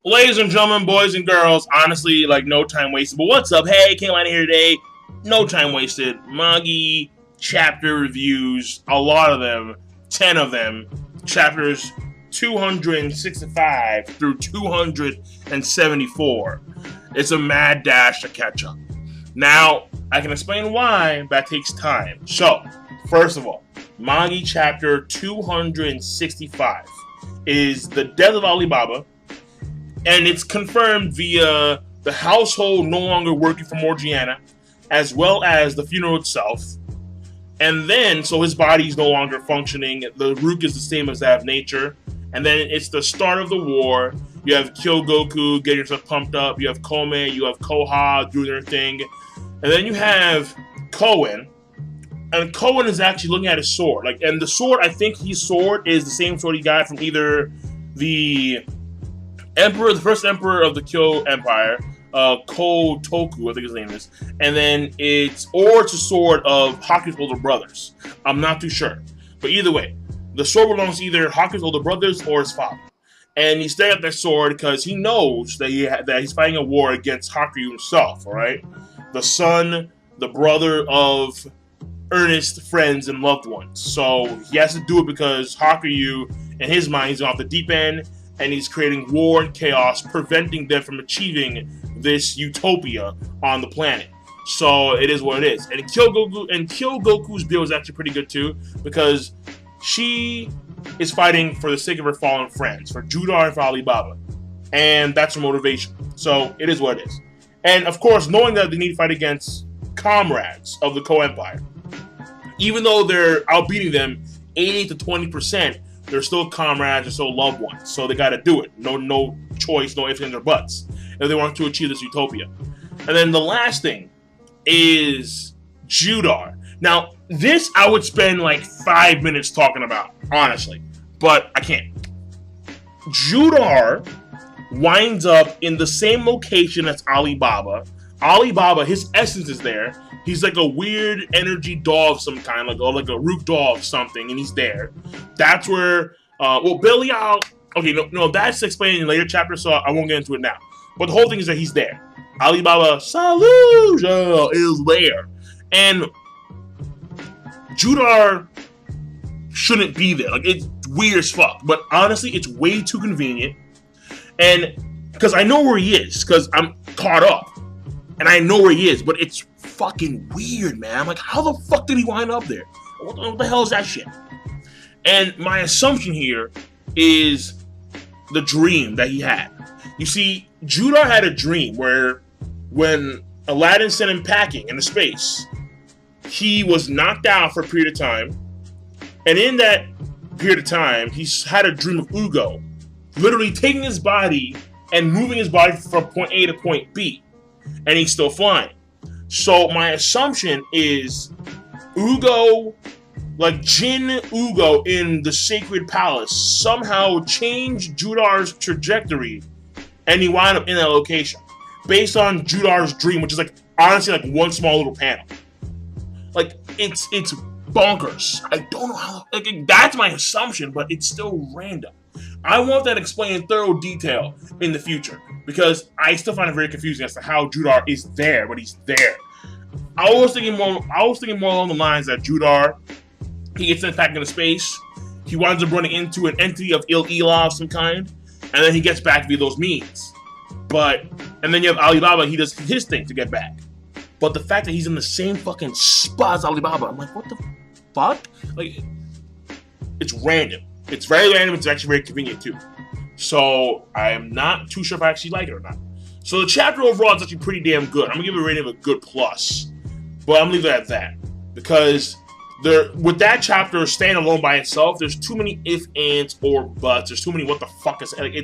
Ladies and gentlemen, boys and girls, honestly, like, no time wasted. But what's up? Hey, came out here today. No time wasted. Magi chapter reviews, a lot of them, 10 of them, chapters 265 through 274. It's a mad dash to catch up. Now, I can explain why that takes time. So, first of all, Magi chapter 265 is the death of Alibaba, and it's confirmed via the household no longer working for Morgiana, as well as the funeral itself. And then, so his body's no longer functioning. The Rook is the same as that of nature. And then it's the start of the war. You have Kyogoku getting yourself pumped up. You have Kouen. You have Koha doing their thing. And then you have Kouen. And Kouen is actually looking at his sword. And the sword, I think his sword is the same sword he got from either the Emperor, the first Emperor of the Kyo Empire, Kotoku, I think his name is. And then it's a sword of Hakuryu's older brothers. I'm not too sure. But either way, the sword belongs to either Hakuryu's older brothers or his father. And he's staring at that sword because he knows that he's fighting a war against Hakuryu himself, all right? The son, the brother of earnest friends and loved ones. So he has to do it because Hakuryu, in his mind, he's off the deep end, and he's creating war and chaos, preventing them from achieving this utopia on the planet. So it is what it is. And Kyogoku's build is actually pretty good too, because she is fighting for the sake of her fallen friends, for Judar and for Alibaba. And that's her motivation. So it is what it is. And of course, knowing that they need to fight against comrades of the Empire, even though they're outbeating them 80 to 20%, they're still comrades, they're still loved ones. So they gotta do it. No choice, no ifs, ands, or buts, if they want to achieve this utopia. And then the last thing is Judar. Now, this I would spend like 5 minutes talking about, honestly, but I can't. Judar winds up in the same location as Alibaba. Alibaba, his essence is there. He's like a weird energy doll of some kind, like a root doll of something, and he's there. That's where, Belial. Okay, no, that's explained in later chapters, so I won't get into it now. But the whole thing is that he's there. Alibaba Saluja is there, and Judar shouldn't be there. Like, it's weird as fuck. But honestly, it's way too convenient, and because I know where he is, because I'm caught up, and I know where he is, but it's fucking weird, man. I'm like, how the fuck did he wind up there? What the hell is that shit? And my assumption here is the dream that he had. You see, Judar had a dream where when Aladdin sent him packing into space, he was knocked out for a period of time. And in that period of time, he had a dream of Ugo literally taking his body and moving his body from point A to point B. And he's still flying. So my assumption is Ugo, like Jin Ugo in the Sacred Palace, somehow changed Judar's trajectory, and he wound up in that location based on Judar's dream, which is like honestly like one small little panel. Like it's bonkers. I don't know how. Like, that's my assumption, but it's still random. I want that explained in thorough detail in the future, because I still find it very confusing as to how Judar is there, but he's there. I was thinking more along the lines that Judar, he gets sent back into space, he winds up running into an entity of ill-Ela of some kind, and then he gets back via those means. And then you have Alibaba, he does his thing to get back. But the fact that he's in the same fucking spot as Alibaba, I'm like, what the fuck? Like, it's random. It's very random. It's actually very convenient too. So I am not too sure if I actually like it or not. So the chapter overall is actually pretty damn good. I'm gonna give it a rating of a good plus, but I'm gonna leave it at that, because with that chapter staying alone by itself, there's too many if, ands, or buts. There's too many what the fuck is like,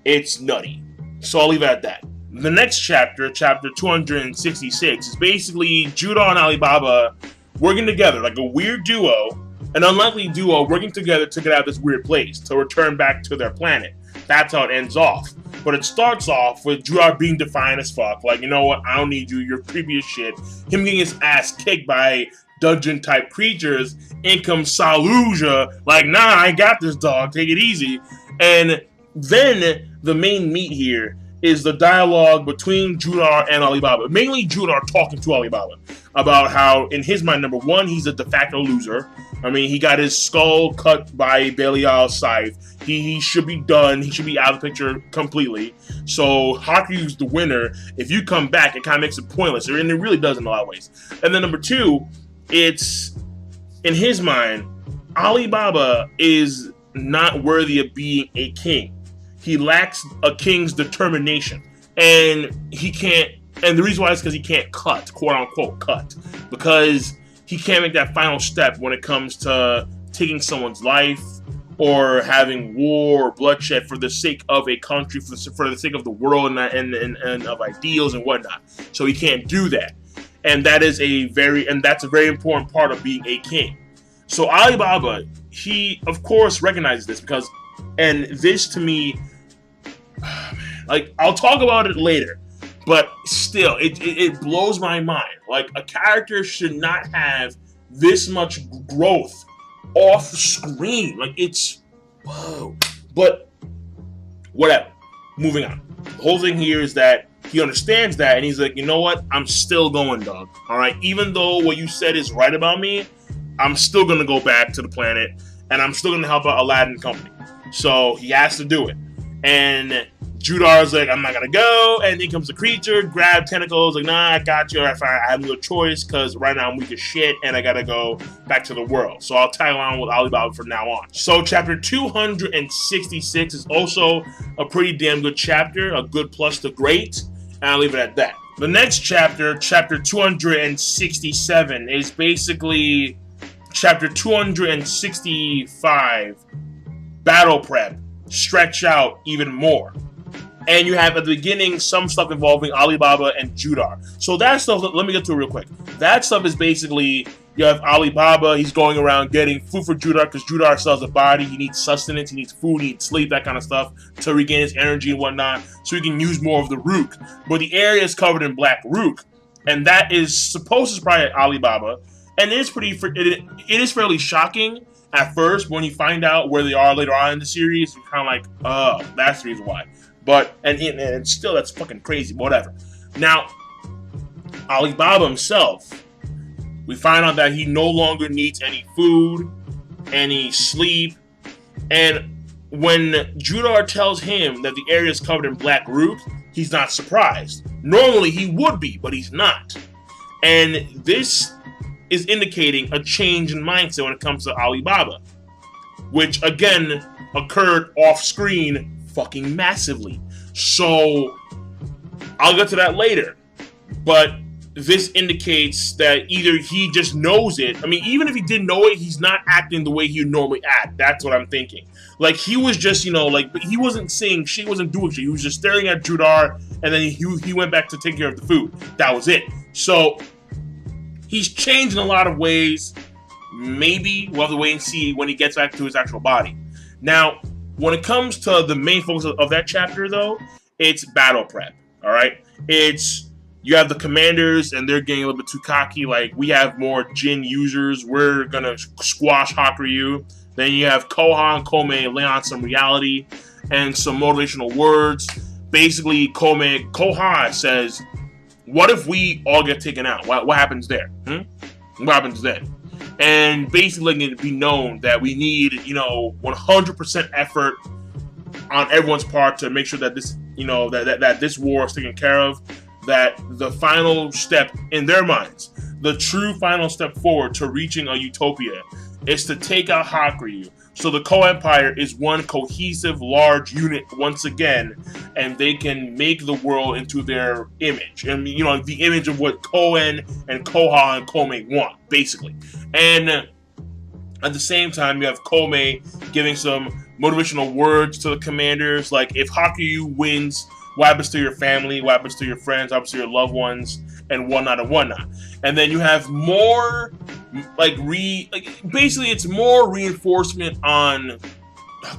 it's nutty. So I'll leave it at that. The next chapter, chapter 266, is basically Judar and Alibaba working together like a weird duo. An unlikely duo working together to get out of this weird place, to return back to their planet. That's how it ends off. But it starts off with Judar being defiant as fuck. Like, you know what? I don't need you. You're creepy as shit. Him getting his ass kicked by dungeon-type creatures. In comes Saluja. Like, nah, I got this, dog. Take it easy. And then the main meat here is the dialogue between Judar and Alibaba. Mainly Judar talking to Alibaba about how, in his mind, number one, he's a de facto loser. I mean, he got his skull cut by Belial's scythe. He should be done. He should be out of the picture completely. So Hakuryu's the winner. If you come back, it kind of makes it pointless. And it really does in a lot of ways. And then number two, it's, in his mind, Alibaba is not worthy of being a king. He lacks a king's determination. And he can't, and the reason why is because he can't cut, quote unquote cut, because he can't make that final step when it comes to taking someone's life or having war or bloodshed for the sake of a country, for the sake of the world and of ideals and whatnot. So he can't do that. And that's a very important part of being a king. So Alibaba, he of course recognizes this because, and this to me, like, I'll talk about it later, but still, it blows my mind. Like, a character should not have this much growth off screen. Like, it's, whoa. But whatever. Moving on. The whole thing here is that he understands that, and he's like, you know what? I'm still going, dog. All right? Even though what you said is right about me, I'm still going to go back to the planet, and I'm still going to help out Aladdin Company. So he has to do it. And Judar's like, I'm not going to go. And then comes the creature, grab tentacles, like, nah, I got you. I have no choice because right now I'm weak as shit, and I got to go back to the world. So I'll tag along with Alibaba from now on. So chapter 266 is also a pretty damn good chapter, a good plus to great, and I'll leave it at that. The next chapter, chapter 267, is basically chapter 265, battle prep, stretch out even more. And you have at the beginning some stuff involving Alibaba and Judar. So that stuff, let me get to it real quick. That stuff is basically, you have Alibaba, he's going around getting food for Judar because Judar still has a body, he needs sustenance, he needs food, he needs sleep, that kind of stuff to regain his energy and whatnot, so he can use more of the Rook. But the area is covered in black Rook, and that is supposed to surprise Alibaba, and it is fairly shocking at first, but when you find out where they are later on in the series, you're kind of like, oh, that's the reason why. But, and still, that's fucking crazy, whatever. Now, Alibaba himself, we find out that he no longer needs any food, any sleep, and when Judar tells him that the area is covered in black Rook, he's not surprised. Normally, he would be, but he's not. And this is indicating a change in mindset when it comes to Alibaba, which, again, occurred off-screen fucking massively. So I'll get to that later, but this indicates that either he just knows it. I mean, even if he didn't know it, he's not acting the way he would normally act. That's what I'm thinking. Like, he was just, but he wasn't saying shit, he wasn't doing shit. He was just staring at Judar, and then he went back to take care of the food. That was it. So he's changed in a lot of ways. Maybe we'll have to wait and see when he gets back to his actual body. Now, when it comes to the main focus of that chapter, though, it's battle prep, all right? You have the commanders, and they're getting a little bit too cocky. Like, we have more Jin users. We're going to squash Hakuryu. Then you have Koha and Kouen lay on some reality and some motivational words. Basically, Koha says, what if we all get taken out? What happens there? What happens then? And basically letting it be known that we need, 100% effort on everyone's part to make sure that this, that this war is taken care of, that the final step in their minds, the true final step forward to reaching a utopia is to take out Hakuryu. So the Co-Empire is one cohesive, large unit once again, and they can make the world into their image. And, the image of what Kouen and Koha and Kouen want, basically. And at the same time, you have Kouen giving some motivational words to the commanders, like, if Hakuryu wins, what happens to your family, what happens to your friends, what happens to your loved ones, and whatnot and whatnot. And then you have more, basically it's more reinforcement on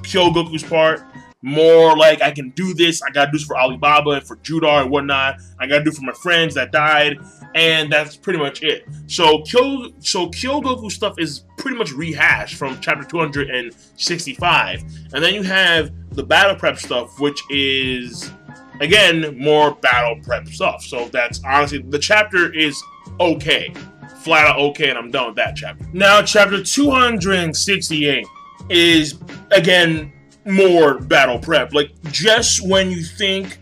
Kyogoku's part, more like I can do this. I gotta do this for Alibaba and for Judar and whatnot. I gotta do it for my friends that died, and that's pretty much it. So Kyogoku stuff is pretty much rehashed from chapter 265, and then you have the battle prep stuff, which is again more battle prep stuff. So that's honestly, the chapter is okay, flat out okay, and I'm done with that chapter. Now chapter 268 is again more battle prep. Like, just when you think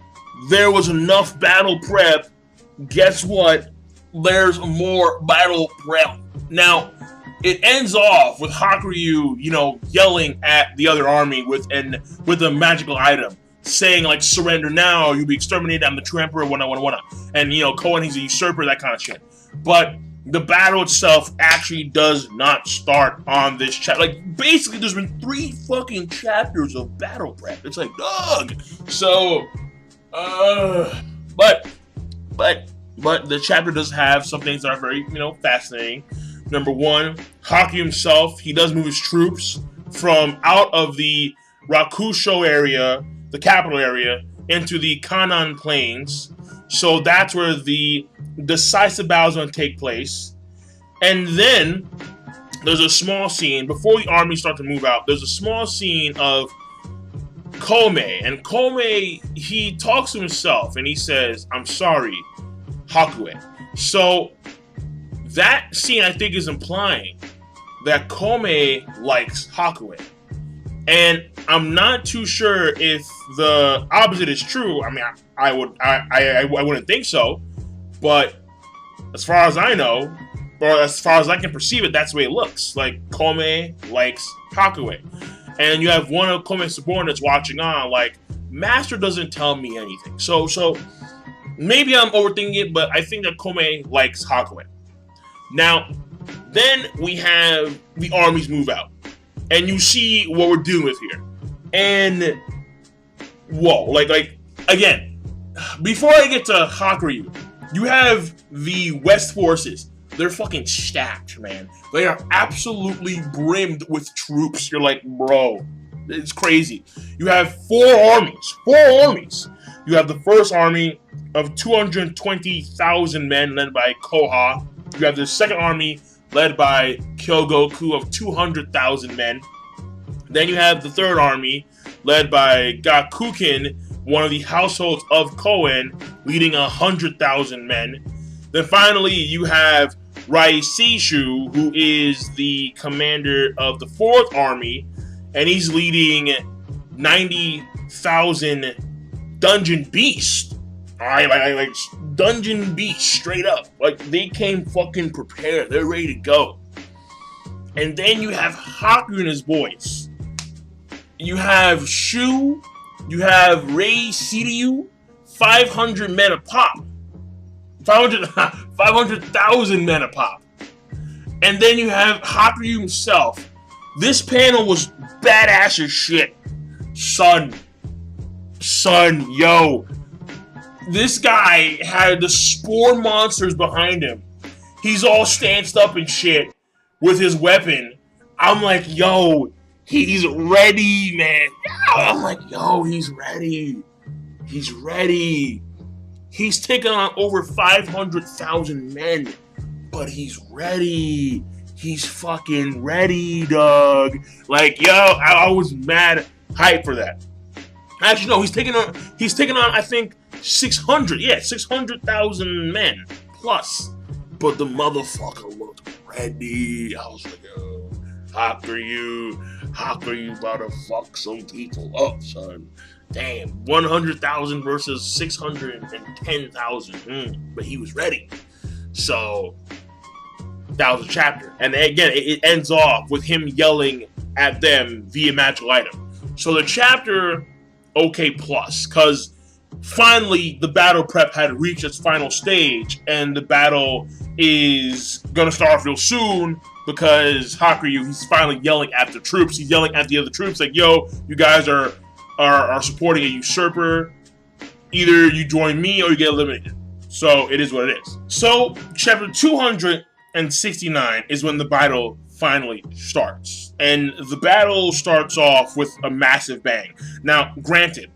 there was enough battle prep, guess what? There's more battle prep. Now, it ends off with Hakuryu, you know, yelling at the other army with a magical item, saying like, surrender now, you'll be exterminated, I'm the true emperor, whatnot. And you know, Kouen, he's a usurper, that kind of shit. But the battle itself actually does not start on this chapter. Like, basically, there's been 3 fucking chapters of battle prep. It's like, dog. So, but the chapter does have some things that are very, you know, fascinating. Number 1, Hakuryu himself, he does move his troops from out of the Rakusho area, the capital area, into the Kanan Plains. So that's where the decisive battle is going to take place. And then there's a small scene before the armies start to move out. There's a small scene of Koumei, and Koumei, he talks to himself and he says, "I'm sorry, Hakuryu." So that scene, I think, is implying that Koumei likes Hakuryu. And I'm not too sure if the opposite is true. I mean, I wouldn't think so, but as far as I know, or as far as I can perceive it, that's the way it looks. Like, Koumei likes Hakuryu. And you have one of Koumei's subordinates watching on, like, Master doesn't tell me anything. So maybe I'm overthinking it, but I think that Koumei likes Hakuryu. Now, then we have the armies move out. And you see what we're dealing with here. And, whoa, like, again, before I get to Hakuryu, you have the West forces. They're fucking stacked, man. They are absolutely brimmed with troops. You're like, bro, it's crazy. You have 4 armies. 4 armies. You have the first army of 220,000 men led by Koha. You have the second army led by Kyogoku of 200,000 men. Then you have the third army led by Gakukin, one of the households of Kouen, leading 100,000 men. Then finally you have Raisishu, who is the commander of the fourth army, and he's leading 90,000 dungeon beasts. Alright, like dungeon beasts, straight up. Like, they came fucking prepared. They're ready to go. And then you have Hakuryu and his boys. You have Shu. You have Raisiryu. 500 men a pop. 500,000 men a pop. And then you have Hakuryu himself. This panel was badass as shit. Son, yo. This guy had the spore monsters behind him. He's all stanced up and shit with his weapon. I'm like, yo, he's ready, man. I'm like, yo, he's ready. He's ready. He's taken on over 500,000 men, but he's ready. He's fucking ready, dog. Like, yo, I was mad hype for that. Actually, no, he's taking on, I think, 600,000 men plus. But the motherfucker looked ready. I was like, yo, Hakuryu about to fuck some people up, son. Damn, 100,000 versus 610,000. But he was ready. So that was a chapter. And again, it ends off with him yelling at them via magical item. So the chapter, okay plus, because finally the battle prep had reached its final stage, and the battle is gonna start real soon because Hakuryu, he's finally yelling at the troops. He's yelling at the other troops like, yo, you guys are supporting a usurper. Either you join me or you get eliminated. So it is what it is. So chapter 269 is when the battle finally starts. And the battle starts off with a massive bang. Now, granted,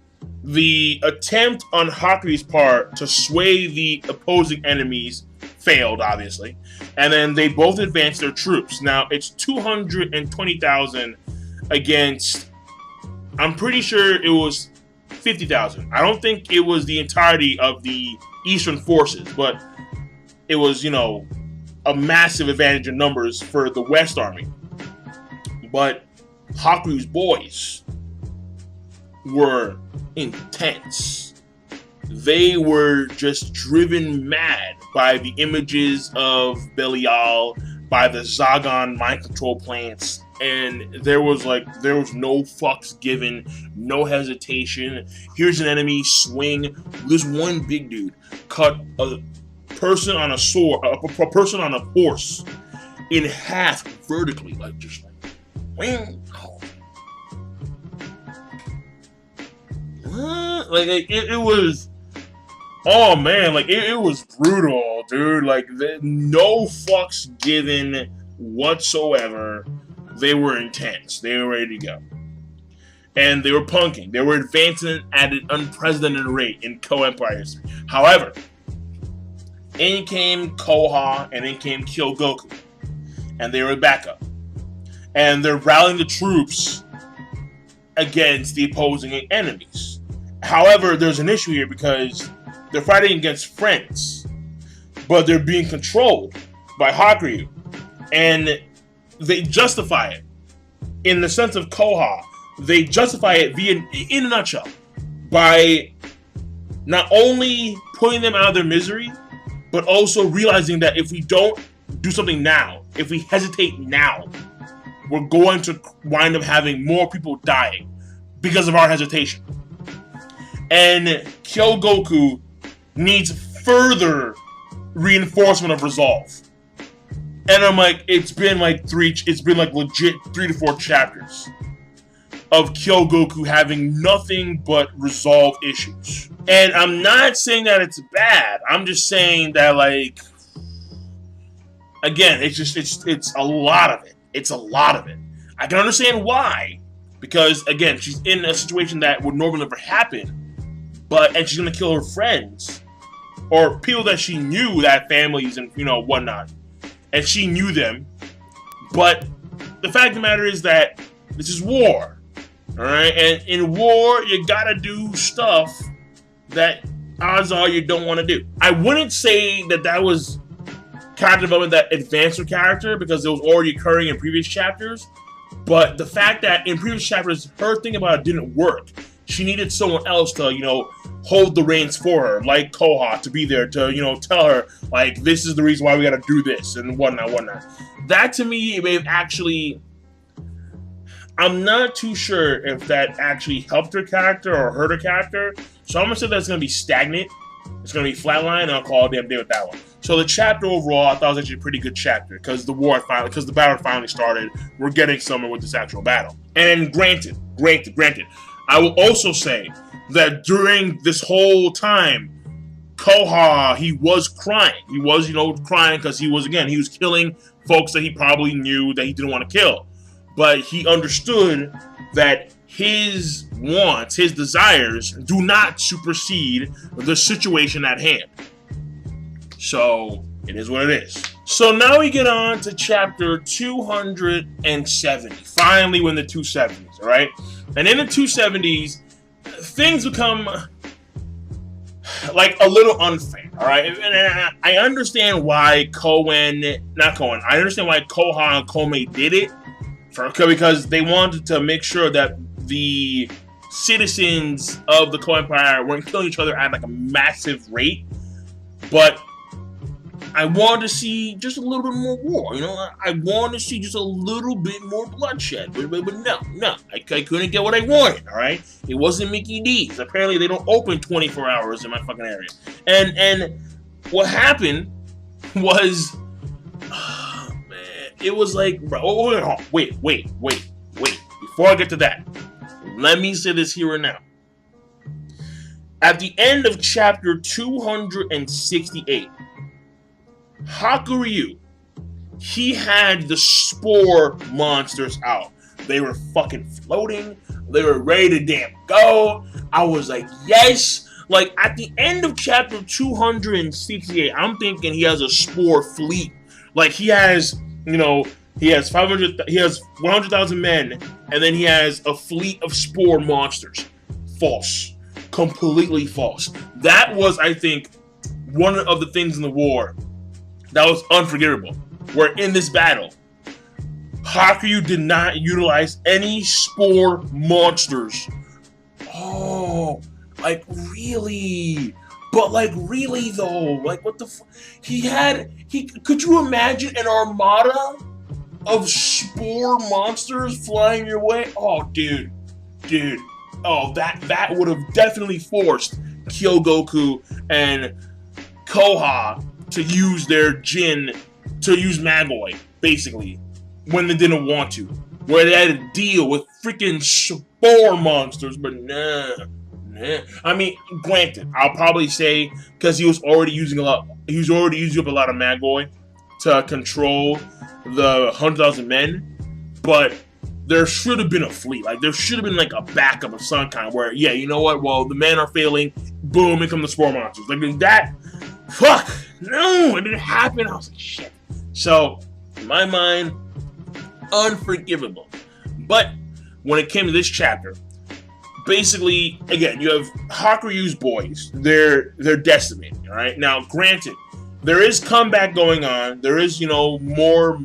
the attempt on Hakuryu's part to sway the opposing enemies failed, obviously. And then they both advanced their troops. Now, it's 220,000 against, I'm pretty sure it was 50,000. I don't think it was the entirety of the Eastern forces, but it was, you know, a massive advantage in numbers for the West Army. But Hakuryu's boys were intense. They were just driven mad by the images of Belial, by the Zagon mind control plants, and there was no fucks given, no hesitation. Here's an enemy, swing. This one big dude cut a person on a sword, a person on a horse in half vertically, like just like, wing. Like it was, oh man, like it was brutal, dude. Like no fucks given whatsoever. They were intense. They were ready to go, and they were punking. They were advancing at an unprecedented rate in Kohen Empire history. However, in came Koha and in came Kyogoku, and they were backup, and they're rallying the troops against the opposing enemies. However, there's an issue here because they're fighting against friends, but they're being controlled by Hakuryu, and they justify it in the sense of Koha. They justify it in a nutshell, by not only putting them out of their misery, but also realizing that if we don't do something now, if we hesitate now, we're going to wind up having more people dying because of our hesitation. And Kyogoku needs further reinforcement of resolve. And I'm like, it's been like legit 3 to 4 chapters of Kyogoku having nothing but resolve issues. And I'm not saying that it's bad. I'm just saying that, like, again, it's a lot of it. It's a lot of it. I can understand why. Because, again, she's in a situation that would normally never happen. And she's going to kill her friends. Or people that she knew, that families and, you know, whatnot. And she knew them. But the fact of the matter is that this is war. Alright? And in war, you gotta do stuff that odds are you don't want to do. I wouldn't say that was character development that advanced her character, because it was already occurring in previous chapters. But the fact that in previous chapters, her thing about it didn't work. She needed someone else to, you know, hold the reins for her, like Koha, to be there to, you know, tell her, like, this is the reason why we gotta do this, and whatnot. That, to me, may have actually... I'm not too sure if that actually helped her character or hurt her character, so I'm gonna say that's gonna be stagnant. It's gonna be flatline, and I'll call it a damn day with that one. So the chapter overall, I thought was actually a pretty good chapter, because the battle finally started. We're getting somewhere with this actual battle. And granted, I will also say that during this whole time, Koha, he was crying. He was, you know, crying because he was killing folks that he probably knew that he didn't want to kill. But he understood that his wants, his desires, do not supersede the situation at hand. So, it is what it is. So now we get on to chapter 270. Finally, we're in the 270s, all right? And in the 270s, things become like a little unfair, all right? And I understand why I understand why Koha and Kouen did it, because they wanted to make sure that the citizens of the Kohen Empire weren't killing each other at like a massive rate. But I wanted to see just a little bit more war, you know? I wanted to see just a little bit more bloodshed. But no. I couldn't get what I wanted, all right? It wasn't Mickey D's. Apparently, they don't open 24 hours in my fucking area. And what happened was... Oh, man. It was like... Wait. Before I get to that, let me say this here and now. At the end of chapter 268... Hakuryu he had the spore monsters out. They were fucking floating. They were ready to damn go. I was like, yes. Like, at the end of chapter 268, I'm thinking he has a spore fleet. Like, he has, he has 100,000 men, and then he has a fleet of spore monsters. False. Completely false. That was, I think, one of the things in the war that was unforgivable. Where in this battle, Hakuryu did not utilize any spore monsters. Oh, like really? But like really though? Like what the fuck? Could you imagine an armada of spore monsters flying your way? Oh, dude. Oh, that would have definitely forced Kyogoku and Koha to use their Jin to use Magoi, basically, when they didn't want to. Where they had to deal with freaking spore monsters, but nah. I mean, granted, I'll probably say, because he was already using up a lot of Magoi to control the 100,000 men, but there should have been a fleet. Like, there should have been, like, a backup of some kind where, yeah, you know what? Well, the men are failing. Boom, in come the spore monsters. Like, that, fuck, no, it didn't happen. I was like, shit. So, in my mind, unforgivable. But when it came to this chapter, basically, again, you have Hakuryu's boys. They're decimated, all right? Now, granted, there is comeback going on. There is, more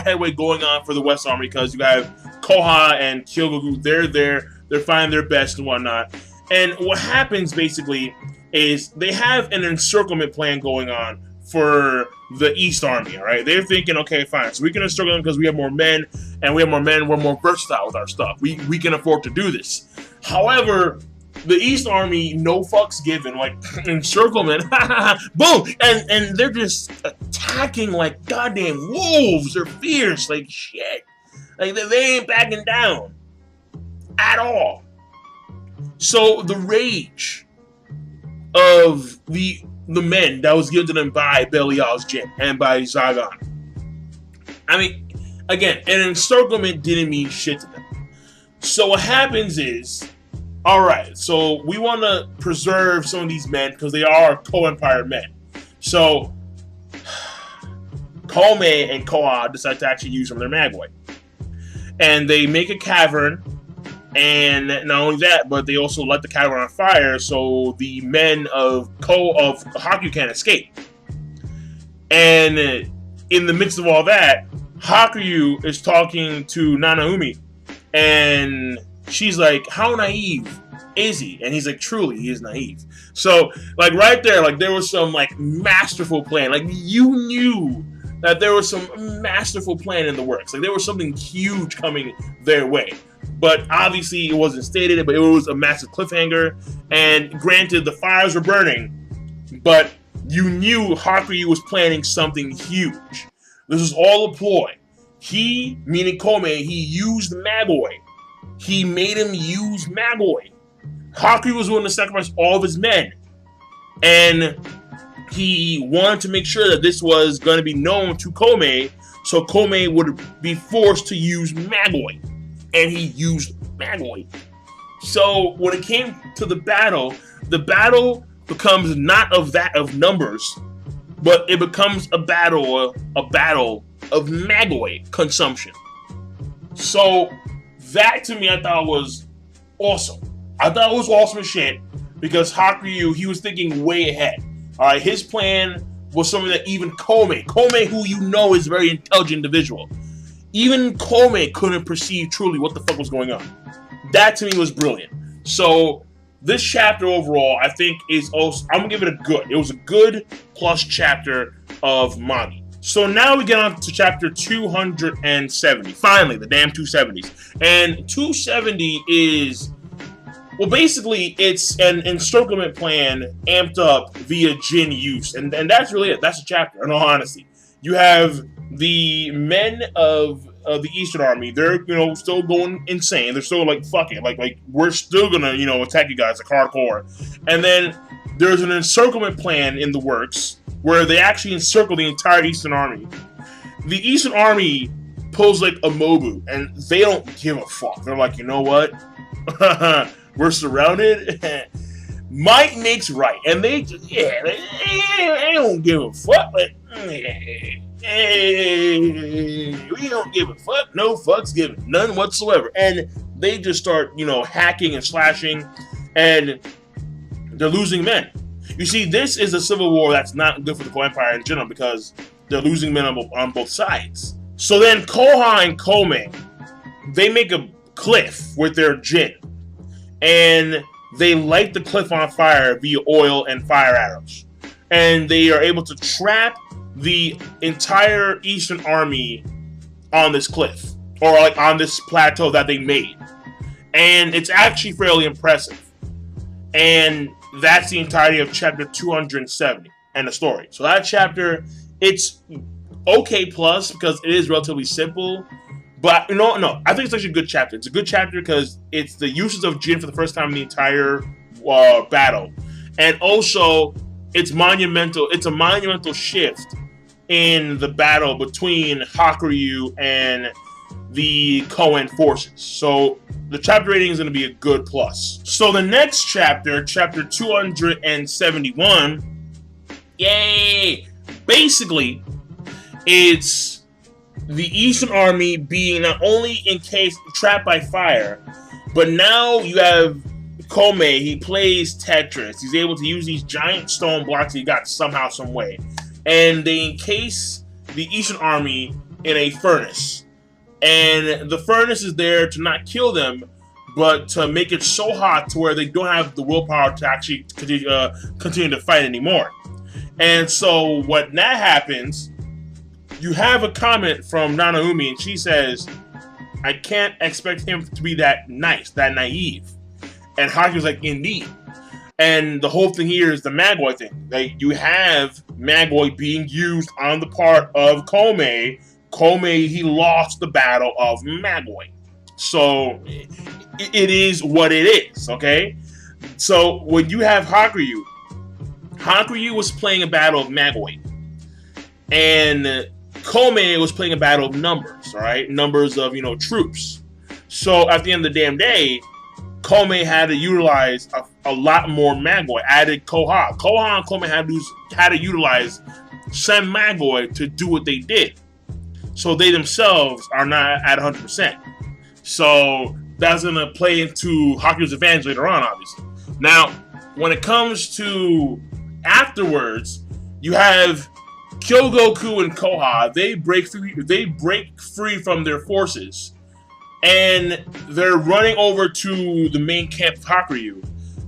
headway going on for the West Army because you have Koha and Kyogoku. They're there. They're finding their best and whatnot. And what happens, basically, is they have an encirclement plan going on for the East Army, all right? They're thinking, okay, fine, so we can encircle them because we have more men, and we're more versatile with our stuff. We can afford to do this. However, the East Army, no fucks given, like, encirclement, boom, and they're just attacking like goddamn wolves. They're fierce, like shit. Like, they ain't backing down at all. So the rage of the men that was given to them by Belial's Jin and by Zagan. I mean, again, an encirclement didn't mean shit to them. So what happens is, alright, so we want to preserve some of these men because they are co-empire men. So, Koumei and Koha decide to actually use some of their Magoi. And they make a cavern, and not only that, but they also light the cavern on fire so the men of Hakuryu can't escape. And in the midst of all that, Hakuryu is talking to Nanaumi, and she's like, how naive is he? And he's like, truly, he is naive. So, like, right there, like, there was some, like, masterful plan. Like, you knew that there was some masterful plan in the works. Like, there was something huge coming their way. But obviously, it wasn't stated, but it was a massive cliffhanger. And granted, the fires were burning, but you knew Hakuryu was planning something huge. This was all a ploy. He, meaning Koumei, he used Magoi. He made him use Magoi. Hakuryu was willing to sacrifice all of his men. And he wanted to make sure that this was going to be known to Koumei, so Koumei would be forced to use Magoi. And he used Magoi. So when it came to the battle becomes not of numbers, but it becomes a battle of Magoi consumption. So that, to me, I thought was awesome. I thought it was awesome as shit because Hakuryu, he was thinking way ahead. All right, his plan was something that even Koumei, who you know is a very intelligent individual, even Koumei couldn't perceive truly what the fuck was going on. That, to me, was brilliant. So this chapter overall, I think, is also, I'm gonna give it a good. It was a good plus chapter of Magi. So now we get on to chapter 270. Finally, the damn 270s. And 270 is, well, basically, it's an encirclement plan amped up via Jin use. And that's really it. That's a chapter, in all honesty. You have the men of the Eastern Army. They're, still going insane. They're still like, fuck it. Like we're still gonna, attack you guys like hardcore. And then there's an encirclement plan in the works where they actually encircle the entire Eastern Army. the Eastern Army pulls like a Mobu, and they don't give a fuck. They're like, you know what? We're surrounded. Might makes right, and they don't give a fuck. Like, we don't give a fuck. No fucks given, none whatsoever. And they just start, hacking and slashing, and they're losing men. You see, this is a civil war that's not good for the Koh Empire in general because they're losing men on both sides. So then Koha and Kouen, they make a cliff with their Jin, and they light the cliff on fire via oil and fire arrows. And they are able to trap the entire Eastern Army on this cliff, or like on this plateau that they made. And it's actually fairly impressive. And that's the entirety of chapter 270 and the story. So that chapter, it's okay plus because it is relatively simple. But no, I think it's actually a good chapter. It's a good chapter because it's the uses of Jin for the first time in the entire battle. And also, it's monumental. It's a monumental shift in the battle between Hakuryu and the Kouen forces. So the chapter rating is going to be a good plus. So the next chapter, chapter 271, yay! Basically, it's the Eastern Army being not only trapped by fire, but now you have Kouen. He plays Tetris. He's able to use these giant stone blocks he got somehow, some way. And they encase the Eastern Army in a furnace. And the furnace is there to not kill them, but to make it so hot to where they don't have the willpower to actually continue to fight anymore. And so when that happens, you have a comment from Nanaumi, and she says, I can't expect him to be that nice, that naive. And Haku's like, indeed. And the whole thing here is the Magoi thing. Like, you have Magoi being used on the part of Kouen. Kouen, he lost the battle of Magoi. So, it is what it is, okay? So, when you have Hakuryu was playing a battle of Magoi. And Kouen was playing a battle of numbers, right? Numbers of, troops. So, at the end of the damn day, Kouen had to utilize a lot more Magoi, added Koha. Koha and Kouen had to utilize some Magoi to do what they did. So they themselves are not at 100%. So that's going to play into Hakuryu's advantage later on, obviously. Now, when it comes to afterwards, you have Kyogoku and Koha. They break free from their forces. And they're running over to the main camp of Hakuryu.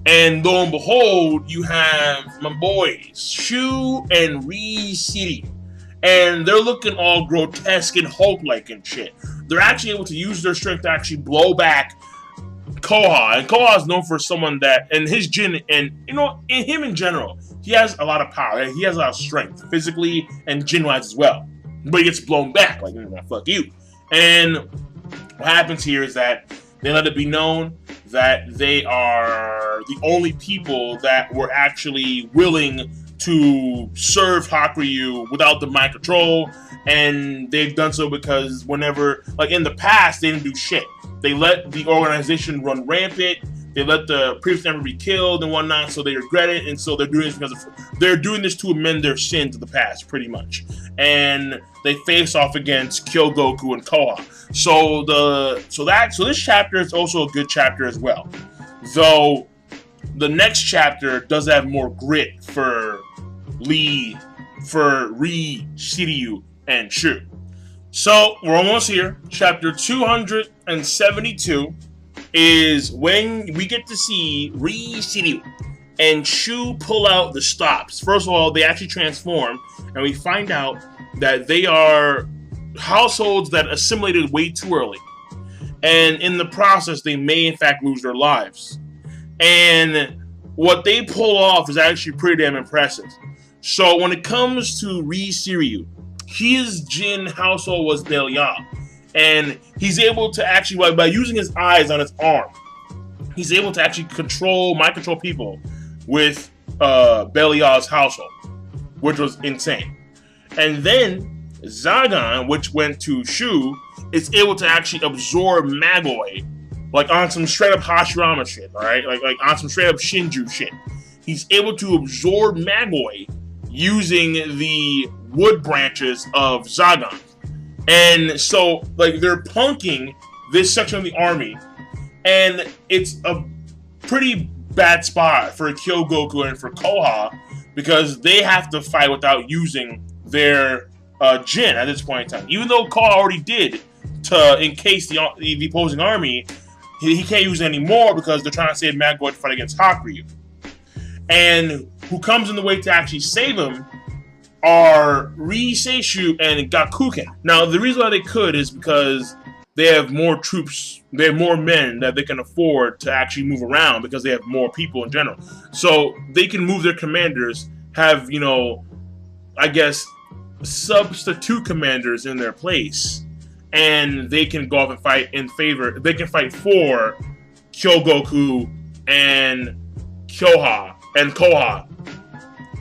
And lo and behold, you have my boys, Shu and Ri-Shiryu. And they're looking all grotesque and Hulk-like and shit. They're actually able to use their strength to actually blow back Koha. And Koha is known for someone that, and his Jin, and in him in general, he has a lot of power. He has a lot of strength, physically and Jin-wise as well. But he gets blown back, like, fuck you. And what happens here is that they let it be known that they are the only people that were actually willing to serve Hakuryu without the mind control, and they've done so because whenever, like in the past, they didn't do shit. They let the organization run rampant. They let the previous member be killed and whatnot, so they regret it, and so they're doing this because they're doing this to amend their sins of the past, pretty much. And they face off against Kyogoku and Koha. So this chapter is also a good chapter as well. Though the next chapter does have more grit for Ri, Shiryu, and Shu. So we're almost here. Chapter 272 is when we get to see Ri-Shiryu and Shu pull out the stops. First of all, they actually transform, and we find out that they are households that assimilated way too early. And in the process, they may in fact lose their lives. And what they pull off is actually pretty damn impressive. So when it comes to Ri-Shiryu, his Jin household was Belial. And he's able to actually, by using his eyes on his arm, he's able to actually mind control people with Belial's household, which was insane. And then Zagan, which went to Shu, is able to actually absorb Magoi, like on some straight up Hashirama shit, alright? Like on some straight up Shinju shit. He's able to absorb Magoi using the wood branches of Zagan. And so, like, they're punking this section of the army, and it's a pretty bad spot for Kyogoku and for Koha, because they have to fight without using their Jin at this point in time. Even though Koha already did to encase the opposing army, he can't use it anymore because they're trying to save Magoi to fight against Hakuryu. And who comes in the way to actually save him are Ri Seishu and Gakuken. Now, the reason why they could is because they have more troops, they have more men that they can afford to actually move around because they have more people in general. So they can move their commanders, have, you know, I guess, substitute commanders in their place, and they can go off and fight in favor, they can fight for Kyogoku and Koha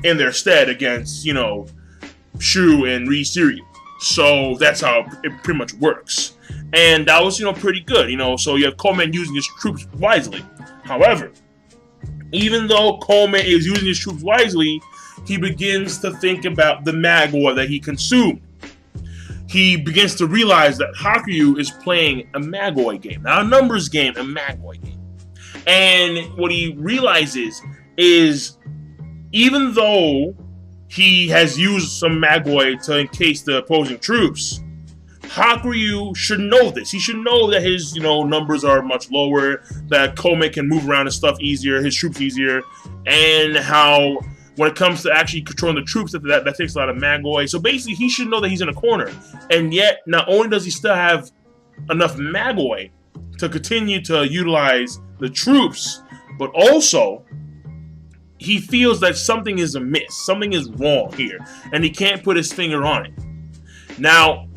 in their stead against, you know, Shu and Ri Seiryu. So that's how it pretty much works. And that was, you know, pretty good, you know, so you have Komen using his troops wisely. However, even though Komen is using his troops wisely, he begins to think about the Magoi that he consumed. He begins to realize that Hakuryu is playing a Magoi game, not a numbers game, a Magoi game. And what he realizes is, even though he has used some Magoi to encase the opposing troops, Hakuryu should know this. He should know that his, you know, numbers are much lower, that Komen can move around his stuff easier, his troops easier, and how when it comes to actually controlling the troops, that takes a lot of Magoi. So basically, he should know that he's in a corner. And yet, not only does he still have enough Magoi to continue to utilize the troops, but also he feels that something is amiss, something is wrong here, and he can't put his finger on it. Now,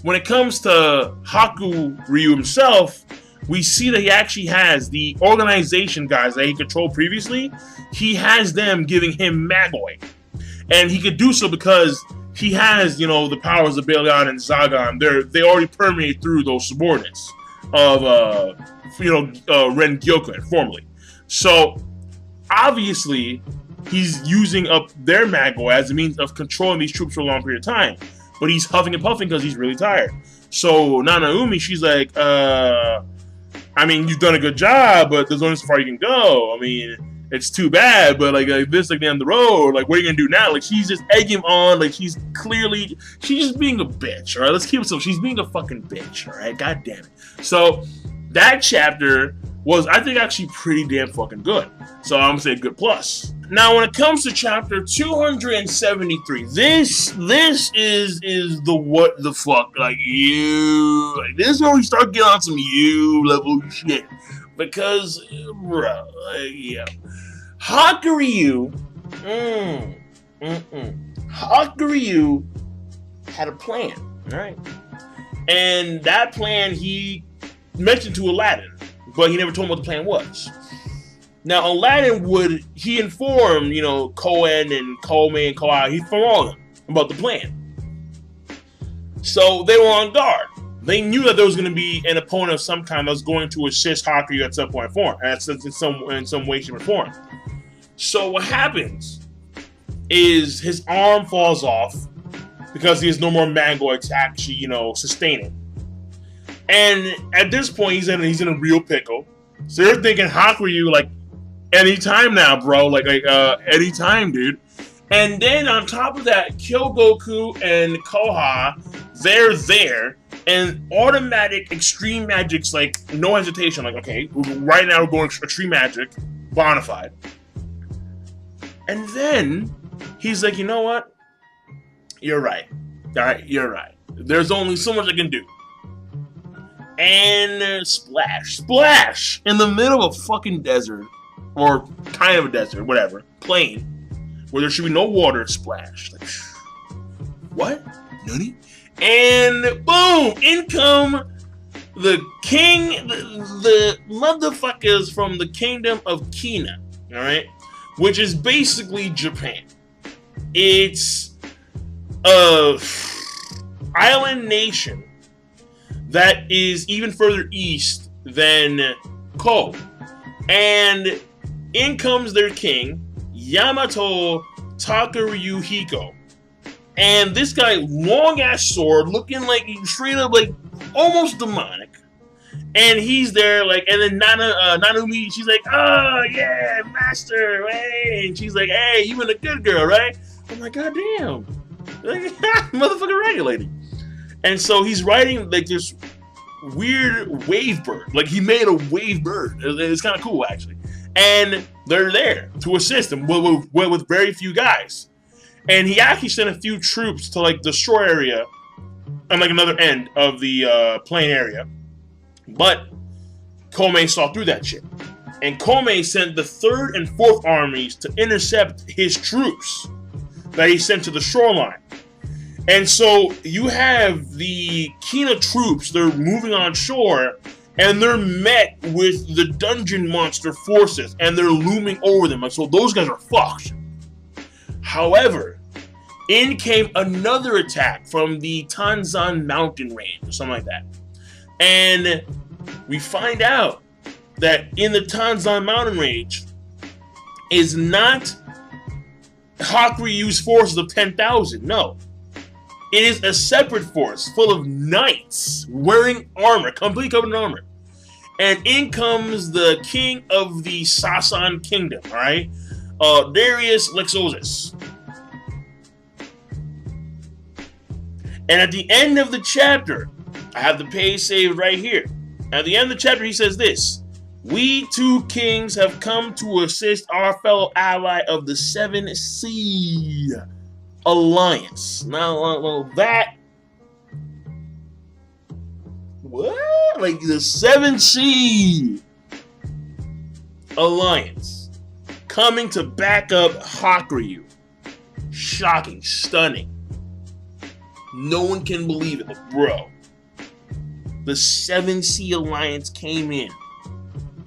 when it comes to Hakuryu himself, we see that he actually has the organization guys that he controlled previously. He has them giving him Magoi, and he could do so because he has, you know, the powers of Belial and Zagan. They already permeate through those subordinates of Ren Gyoken formerly. So obviously, he's using up their Magoi as a means of controlling these troops for a long period of time. But he's huffing and puffing because he's really tired. So Nanaumi, she's like, I mean, you've done a good job, but there's only so far you can go. I mean, it's too bad, but like this, like down the road, like what are you gonna do now? Like she's just egging him on, like she's just being a bitch. All right, let's keep it simple. She's being a fucking bitch. All right, god damn it. So that chapter was, I think, actually pretty damn fucking good. So I'm gonna say good plus. Now, when it comes to chapter 273, this is the what the fuck, like you, like this is where we start getting on some you level shit, because bro, yeah, Hakuryu, Hakuryu had a plan, all right, and that plan he mentioned to Aladdin, but he never told him what the plan was. Now, Aladdin he informed, you know, Kouen and Kouen and Koha, he informed all of them about the plan. So they were on guard. They knew that there was going to be an opponent of some kind that was going to assist Hakuryu at some point in some way, shape, or form. So what happens is his arm falls off because he has no more Magoi to actually, you know, sustain it. And at this point, he's in a real pickle. So they're thinking Hakuryu, like, anytime now, bro. Like anytime, dude. And then on top of that, Kyogoku and Koha, they're there. And automatic extreme magic's like, no hesitation. Like, okay, right now we're going extreme magic. Bonafide. And then he's like, you know what? You're right. All right, you're right. There's only so much I can do. And splash in the middle of a fucking desert, or kind of a desert, whatever, plain, where there should be no water. Splash. Like, what? Nutty? And boom! In come the king, the motherfuckers from the kingdom of Kina. All right, which is basically Japan. It's island nation that is even further east than Ko. And in comes their king, Yamato Takuryuhiko. And this guy, long ass sword, looking like straight up like almost demonic. And he's there, like, and then Nanumi, she's like, oh yeah, master, hey. And she's like, hey, you been a good girl, right? I'm like, god damn. Like, motherfucking regulating. And so he's riding like this weird wave bird. Like he made a wave bird. It's kind of cool actually. And they're there to assist him with very few guys. And he actually sent a few troops to like the shore area on like another end of the plain area. But Koumei saw through that shit. And Koumei sent the 3rd and 4th armies to intercept his troops that he sent to the shoreline. And so you have the Kina troops, they're moving on shore, and they're met with the dungeon monster forces, and they're looming over them. And so those guys are fucked. However, in came another attack from the Tanzan mountain range, or something like that. And we find out that in the Tanzan mountain range is not Hakuryu's forces of 10,000. No. It is a separate force full of knights wearing armor, completely covered in armor. And in comes the king of the Sasan kingdom, alright? Darius Lexosis. And at the end of the chapter, I have the page saved right here. At the end of the chapter, he says this: we 2 kings have come to assist our fellow ally of the 7 Sea Alliance. Now, that... What? Like the 7 Sea Alliance coming to back up Hakuryu. Shocking, stunning. No one can believe it, like, bro. The 7 Sea Alliance came in,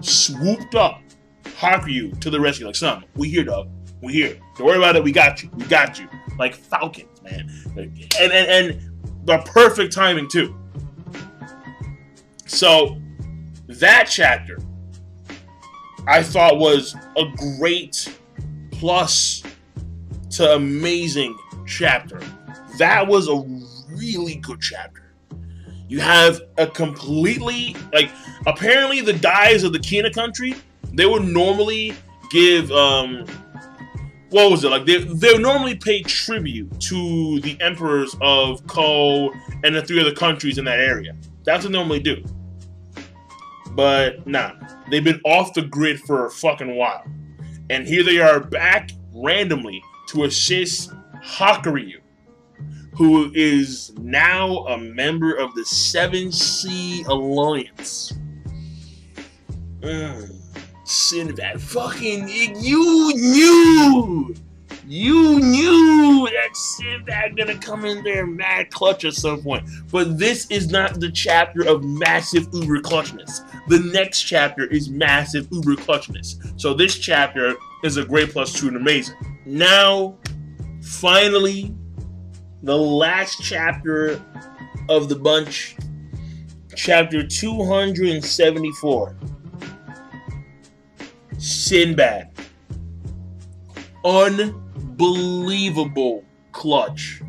swooped up Hakuryu to the rescue. Like, son, we here, dog. We here. Don't worry about it. We got you. We got you. Like falcons, man. And the perfect timing too. So that chapter I thought was a great plus to amazing chapter. That was a really good chapter. You have a completely, like, apparently the guys of the Kina country, they would normally give, what was it? Like, they would normally pay tribute to the emperors of Ko and the 3 other countries in that area. That's what they normally do. But, nah. They've been off the grid for a fucking while. And here they are back randomly to assist Hakuryu, who is now a member of the 7 Sea Alliance. Sinbad, fucking, you knew that Sinbad gonna come in there mad clutch at some point. But this is not the chapter of massive uber clutchness. The next chapter is massive uber clutchness. So this chapter is a great plus 2 and amazing. Now, finally, the last chapter of the bunch, chapter 274. Sinbad. Unbelievable clutch.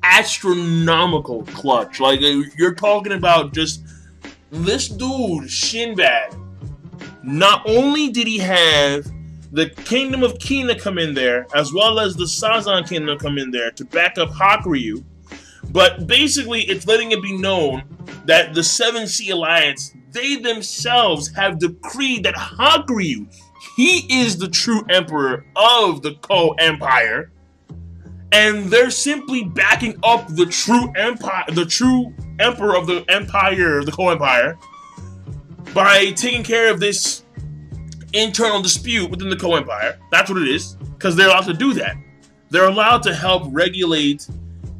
Astronomical clutch. Like, you're talking about just this dude, Sinbad. Not only did he have the Kingdom of Kina come in there, as well as the Sazan Kingdom come in there to back up Hakuryu, but basically it's letting it be known that the 7 Sea Alliance, they themselves have decreed that Hakuryu, he is the true emperor of the Ko Empire, and they're simply backing up the true empire, the true emperor of the empire, the Ko Empire, by taking care of this internal dispute within the Ko Empire. That's what it is, because they're allowed to do that. They're allowed to help regulate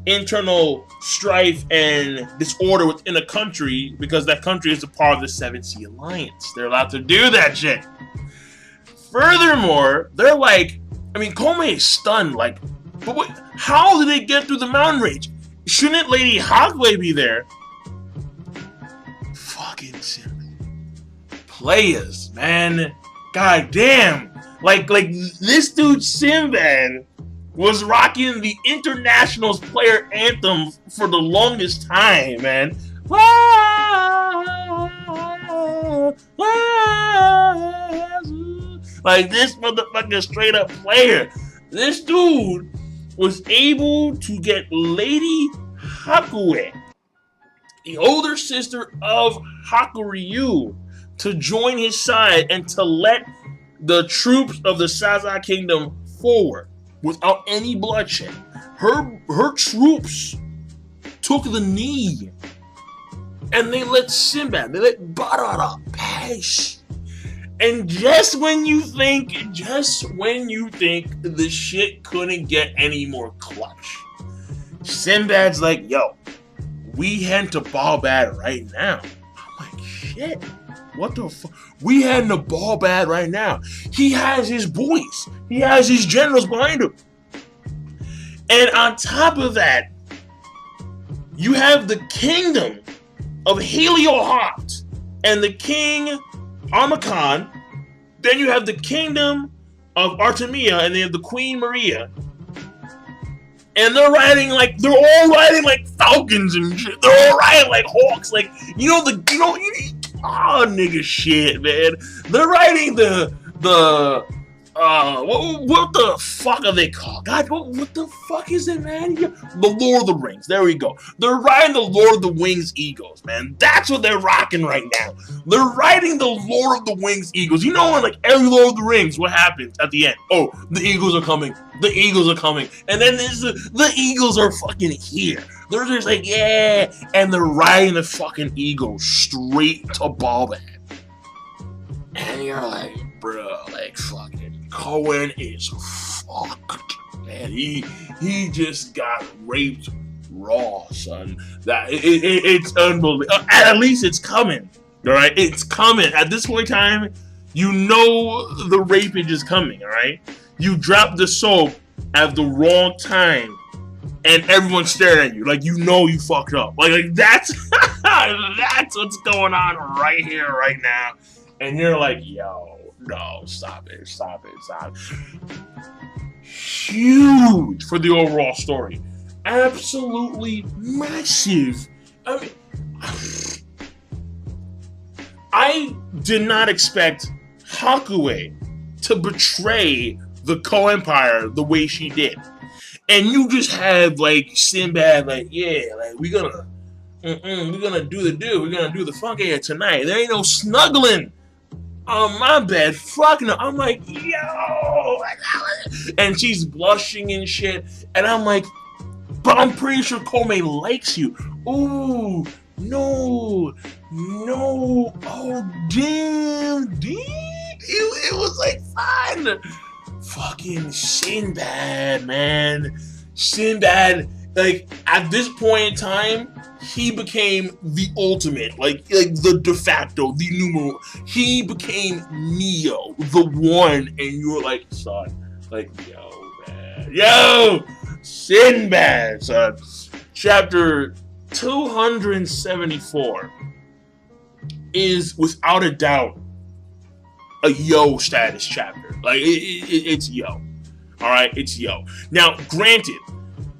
internal strife and disorder within a country, because that country is a part of the 7 Sea Alliance. They're allowed to do that shit. Furthermore, they're like, I mean, Koumei is stunned, like, but what, how did they get through the mountain range? shouldn't Lady Hakuryu be there? Fucking Sinbad. Players, man. God damn. Like this dude Sinbad was rocking the Internationals player anthem for the longest time, man. Like this motherfucking straight up player. This dude was able to get Lady Hakuryu, the older sister of Hakuryu, to join his side and to let the troops of the Saza Kingdom forward without any bloodshed. Her troops took the knee and they let Sinbad, they let Barara pass. And just when you think the shit couldn't get any more clutch, Sinbad's like, yo, we head to Balbad right now. I'm like, shit, what the fuck? We heading to Balbad right now. He has his boys. He has his generals behind him. And on top of that, you have the kingdom of Heliohot and the king Armakan. Then you have the kingdom of Artemia, and they have the Queen Maria. And they're all riding like falcons and shit. They're all riding like hawks, like nigga shit, man. They're riding what the fuck are they called? God, what the fuck is it, man? The Lord of the Rings. There we go. They're riding the Lord of the Wings Eagles, man. That's what they're rocking right now. They're riding the Lord of the Wings Eagles. You know, in like every Lord of the Rings, what happens at the end? Oh, the Eagles are coming. The Eagles are coming. And then the Eagles are fucking here. They're just like, yeah. And they're riding the fucking Eagles straight to Balbad. And you're like, bro, like fucking Kouen is fucked. And he just got raped raw, son. That it's unbelievable. At least it's coming. Alright? It's coming. At this point in time, you know the rapage is coming, alright? You drop the soap at the wrong time and everyone's staring at you. Like, you know you fucked up. Like that's that's what's going on right here, right now. And you're like, yo, no, stop it. Huge for the overall story. Absolutely massive. I mean, I did not expect Hakuryu to betray the Ko Empire the way she did. And you just have like Sinbad, like, yeah, like we're gonna do the do. We're gonna do the funk here tonight. There ain't no snuggling on my bed. Fuck no. I'm like, yo. And she's blushing and shit. And I'm like, but I'm pretty sure Koumei likes you. Ooh, no. Oh, damn. It was like fun. Fucking Sinbad, man. Sinbad, like, at this point in time, he became the ultimate, like the de facto, the numero. He became Neo, the one, and you were like, son, like, yo, man. Yo! Sinbad, son. Chapter 274 is, without a doubt, a yo status chapter. Like, it's yo. Alright? It's yo. Now, granted,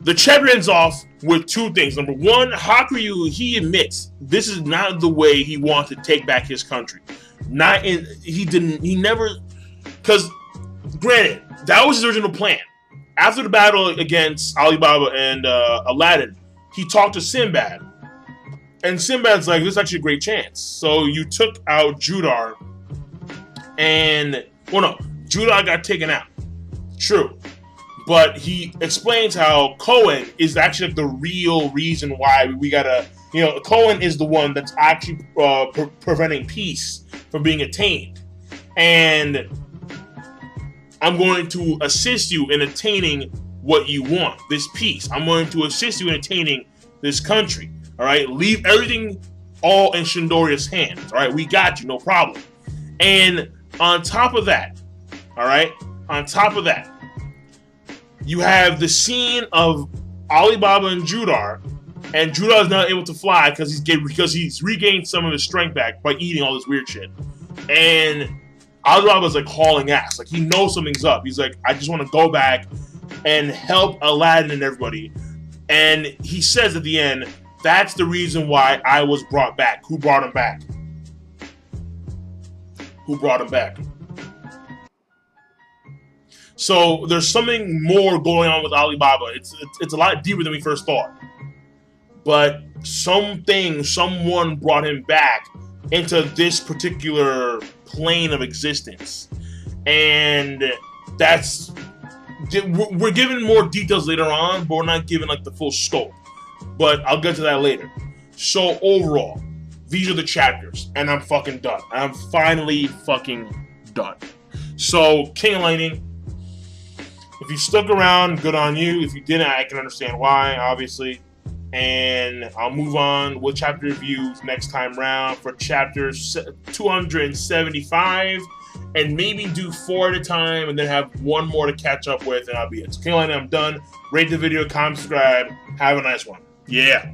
the chapter ends off with two things. Number one, Hakuryu, he admits this is not the way he wants to take back his country. He never, because granted, that was his original plan. After the battle against Alibaba and Aladdin, he talked to Sinbad. And Sinbad's like, this is actually a great chance. So you took out Judar and, well, no, Judar got taken out. True. But he explains how Kouen is actually the real reason why we gotta, Kouen is the one that's actually preventing peace from being attained. And I'm going to assist you in attaining what you want, this peace. I'm going to assist you in attaining this country. All right, leave everything all in Shindoria's hands. All right, we got you, no problem. And on top of that, you have the scene of Alibaba and Judar And Judar is not able to fly because he's regained some of his strength back by eating all this weird shit. And Alibaba's like hauling ass. Like, he knows something's up. He's like, I just want to go back and help Aladdin and everybody. And he says at the end, that's the reason why I was brought back. Who brought him back? Who brought him back? So there's something more going on with Alibaba. It's a lot deeper than we first thought. But someone brought him back into this particular plane of existence. And we're given more details later on, but we're not given like the full scope. But I'll get to that later. So overall, these are the chapters, and I'm fucking done. I'm finally fucking done. So, King of Lightning, if you stuck around, good on you. If you didn't, I can understand why, obviously. And I'll move on with chapter reviews next time round for chapter 275, and maybe do 4 at a time, and then have one more to catch up with, and I'll be it. So, King of Lightning, I'm done. Rate the video, comment, subscribe. Have a nice one. Yeah.